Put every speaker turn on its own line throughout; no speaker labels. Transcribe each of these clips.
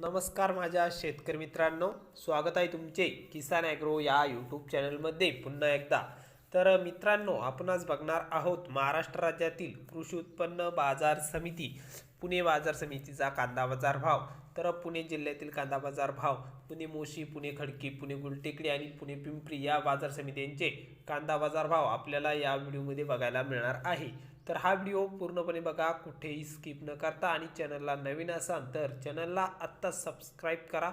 नमस्कार माझ्या शेतकरी मित्रांनो, स्वागत आहे तुमचे किसान ॲग्रो या यूट्यूब चॅनलमध्ये पुन्हा एकदा. तर मित्रांनो, आपण आज बघणार आहोत महाराष्ट्र राज्यातील कृषी उत्पन्न बाजार समिती पुणे बाजार समितीचा कांदा बाजार भाव. तर पुणे जिल्ह्यातील कांदा बाजार भाव, पुणे मोशी, पुणे खडकी, पुणे गुलटेकडी आणि पुणे पिंपरी या बाजार समित्यांचे कांदा बाजार भाव आपल्याला या व्हिडिओमध्ये बघायला मिळणार आहे. तर हा व्हिडिओ पूर्णपणे बघा, कुठेही स्किप न करता. आणि चॅनलला नवीन असाल तर चॅनलला आत्ता सबस्क्राईब करा,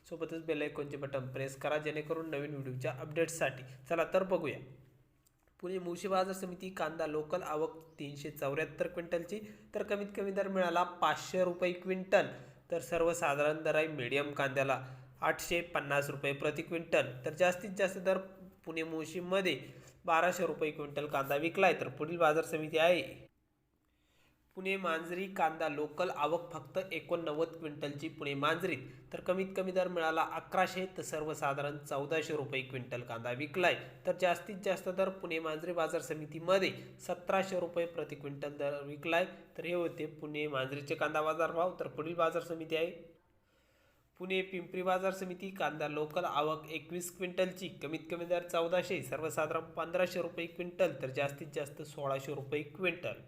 सोबतच बेल आयकॉनचे बटन प्रेस करा जेणेकरून नवीन व्हिडिओच्या अपडेट्ससाठी. चला तर बघूया. पुणे मोशी बाजार समिती कांदा लोकल आवक 374 क्विंटलची. तर कमीत कमी दर मिळाला 500 रुपये क्विंटल. तर सर्वसाधारण दर आहे मीडियम कांद्याला 850 रुपये प्रति क्विंटल. तर जास्तीत जास्त दर पुणे मोशीमध्ये 1200 रुपये क्विंटल कांदा विकलाय. तर पुढील बाजार समिती आहे पुणे मांजरी कांदा लोकल आवक फक्त 89 क्विंटलची पुणे मांजरीत. तर कमीत कमी दर मिळाला 1100, तर सर्वसाधारण 1400 रुपये क्विंटल कांदा विकलाय. तर जास्तीत जास्त दर पुणे मांजरी बाजार समितीमध्ये 1700 रुपये प्रति क्विंटल दर विकलाय. तर हे होते पुणे मांजरीचे कांदा बाजार भाव. तर पुढील बाजार समिती आहे पुणे पिंपरी बाजार समिती कांदा लोकल आवक 21 क्विंटलची. कमीत कमी दर 1400, सर्वसाधारण 1500 रुपये क्विंटल. तर जास्तीत जास्त 1600 रुपये क्विंटल.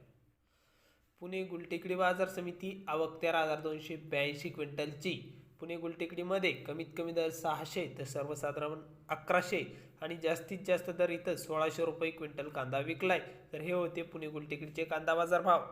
पुणे गुलटेकडी बाजार समिती आवक 13,282 क्विंटलची. पुणे गुलटेकडीमध्ये कमीत कमी दर 600, तर सर्वसाधारण 1100 आणि जास्तीत जास्त दर इथं 1600 रुपये क्विंटल कांदा विकलाय. तर हे होते पुणे गुलटेकडीचे कांदा बाजार भाव.